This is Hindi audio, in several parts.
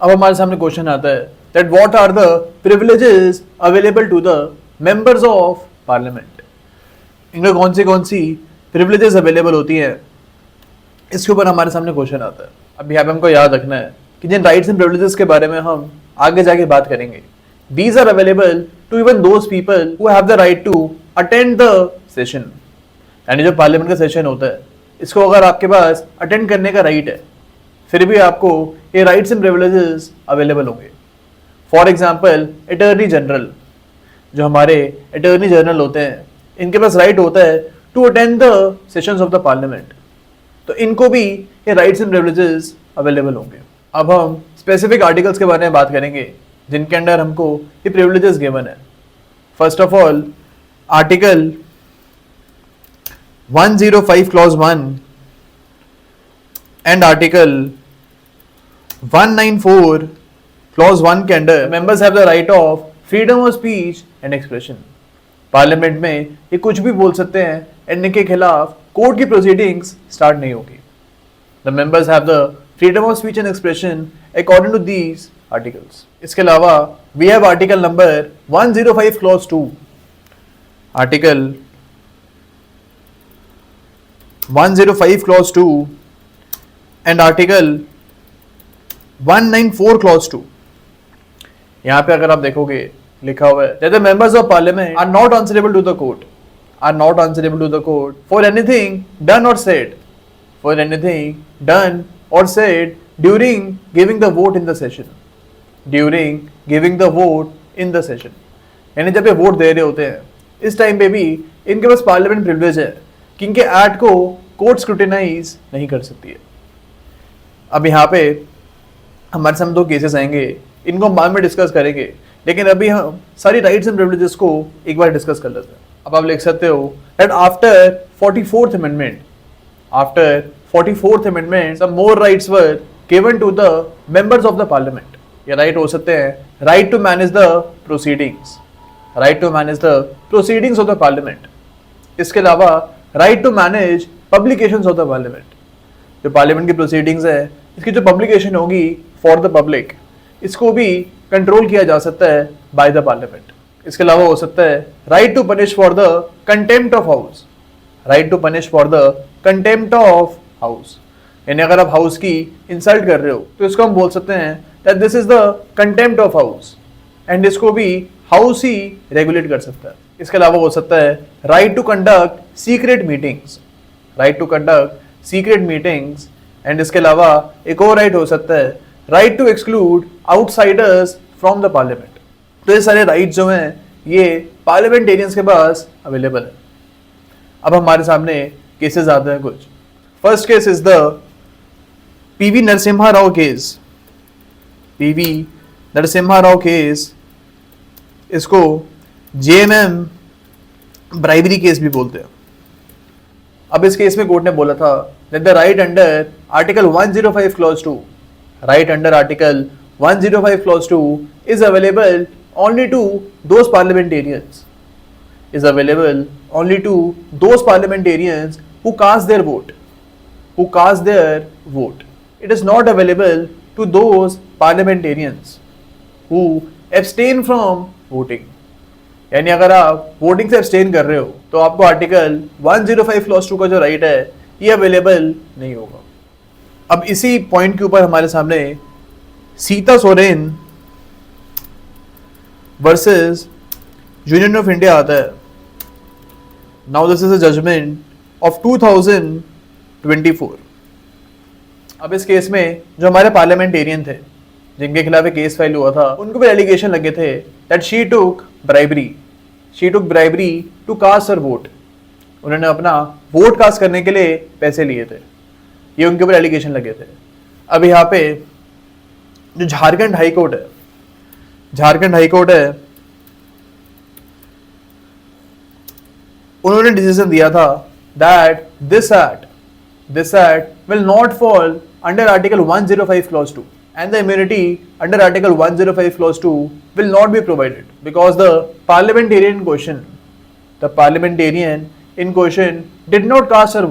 अब हमारे सामने क्वेश्चन आता है that what are the privileges available to the members of parliament. इनका कौन सी प्रिविलेजेस अवेलेबल होती हैं, इसके ऊपर हमारे सामने क्वेश्चन आता है। अब यहाँ पे हमको याद रखना है कि जिन राइट्स एंड प्रिविलेजेस के बारे में हम आगे जाके बात करेंगे, these are available to even those people who have the right to attend the session. यानी जो पार्लियामेंट का सेशन होता है, इसको अगर आपके पास अटेंड करने का राइट है, फिर भी आपको ये राइट्स एंड प्रिविलेजेस अवेलेबल होंगे। फॉर एग्जाम्पल अटॉर्नी जनरल, जो हमारे अटॉर्नी जनरल होते हैं, इनके पास राइट होता है to attend the sessions of the parliament, तो इनको भी ये राइट्स एंड प्रिविलेजेस अवेलेबल होंगे। अब हम स्पेसिफिक आर्टिकल्स के बारे में बात करेंगे जिनके अंडर हमको ये प्रिविलेजेस गिवन है। First of all article 105 clause 1 and article 194 clause 1 के under members have the right of freedom of speech and expression. Parliament में ये कुछ भी बोल सकते हैं एंड इनके खिलाफ कोर्ट की प्रोसीडिंग्स स्टार्ट नहीं होगी। The members have the freedom of speech and expression according to these articles. इसके अलावा we have article number 105 clause 2, article 105 clause 2 and article 194 clause 2। यहां पे अगर आप देखोगे लिखा हुआ है that the members of parliament are not answerable to the court, are not answerable to the court for anything done or said, for anything done or said during giving the vote in the session, during giving the vote in the session। यानी जब ये वोट दे रहे होते हैं, इस टाइम पे भी इनके पास पार्लियामेंट प्रिविलेज है कि इनके एक्ट को कोर्ट स्क्रूटिनाइज नहीं कर सकती है। अब यहाँ पे हमारे सामने दो केसेस आएंगे, इनको हम बाद में डिस्कस करेंगे, लेकिन अभी हम सारी राइट्स एंड प्रिविलेजेस को एक बार डिस्कस कर लेते हैं। अब आप लिख सकते हो that after 44th amendment, after 44th amendment some more rights were given to the members of the parliament. ये राइट हो सकते हैं right to manage the proceedings, right to manage the proceedings of the parliament. इसके अलावा right to manage publications of the parliament. जो पार्लियामेंट की प्रोसीडिंग्स है, इसकी जो पब्लिकेशन होगी फॉर द पब्लिक, इसको भी कंट्रोल किया जा सकता है बाय द पार्लियामेंट। इसके अलावा हो सकता है right to punish for the contempt of house, right to punish for the contempt of house. यानी अगर आप हाउस की इंसल्ट कर रहे हो तो इसको हम बोल सकते हैं that this is the contempt of house, and इसको भी हाउस ही रेगुलेट कर सकता है। इसके अलावा हो सकता है right to conduct secret meetings, right to conduct secret meetings, and इसके अलावा एक और राइट हो सकता है right to exclude outsiders from the parliament. तो ये सारे राइट्स जो हैं ये पार्लियामेंटेरियंस के पास अवेलेबल है। अब हमारे सामने केसेस आते हैं कुछ। First case is the PV Narasimha Rao case, PV Narasimha Rao case, इसको जेएमएम ब्राइबरी केस भी बोलते हैं। अब इस केस में कोर्ट ने बोला था that the right under article 105 clause 2, right under article 105 clause 2 is available only to those parliamentarians, is available only to those parliamentarians who cast their vote, who cast their vote. It is not available to those parliamentarians who abstain from voting. यानी अगर आप वोटिंग से abstain कर रहे हो तो आपको आर्टिकल 105 क्लॉज 2 का जो राइट है ये अवेलेबल नहीं होगा। अब इसी पॉइंट के ऊपर हमारे सामने Sita Soren versus union of India आता है। Now this is a judgement of 2024। अब इस केस में जो हमारे पार्लियामेंटेरियन थे जिनके खिलाफ एक केस फाइल हुआ था, उनको भी एलिगेशन लगे थे that she took bribery to cast her vote. उन्होंने अपना वोट कास्ट करने के लिए पैसे लिए थे, ये उनके ऊपर एलिगेशन लगे थे। अब यहाँ पे जो झारखंड हाई कोर्ट है, उन्होंने डिसीजन दिया था that this act will not fall under article 105 clause 2 and the immunity under article 105 clause 2 will not be provided because the parliamentarian in question did not cast her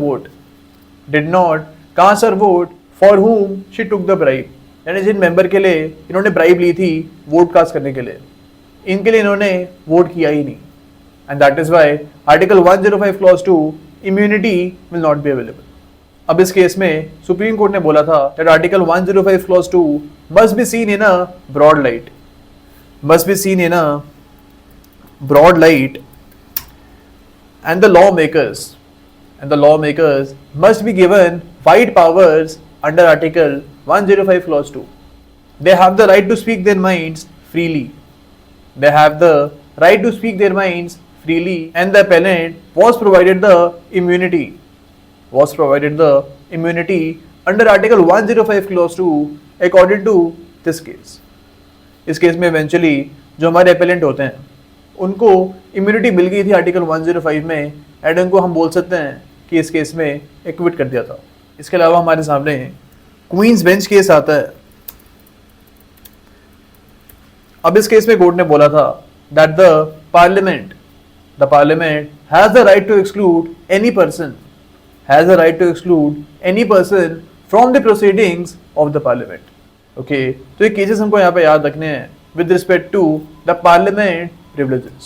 vote for whom she took the bribe। यानी जिन मेंबर के लिए इन्होंने ब्राइब ली थी वोट कास्ट करने के लिए, इनके लिए इन्होंने वोट किया ही नहीं, and that is why article 105 clause 2 immunity will not be available. अब इस केस में सुप्रीम कोर्ट ने बोला था that article 105 clause 2 must be seen in a broad light, must be seen in a broad light, and the lawmakers must be given wide powers under article 105 clause 2. They have the right to speak their minds freely, they have the right to speak their minds freely, and the appellant was provided the immunity under article 105 clause 2 according to this case. इस केस में eventually जो हमारे appellant होते हैं उनको इम्यूनिटी मिल गई थी आर्टिकल 105 में, एंड उनको हम बोल सकते हैं कि इस केस में एक्विट कर दिया था। इसके अलावा हमारे सामने क्वींस बेंच केस आता है। अब इस केस में कोर्ट ने बोला था that the parliament has the right to exclude any person from the proceedings of the parliament. Okay, तो ये केसेस हमको यहाँ पे याद रखने हैं with respect to the parliament privileges.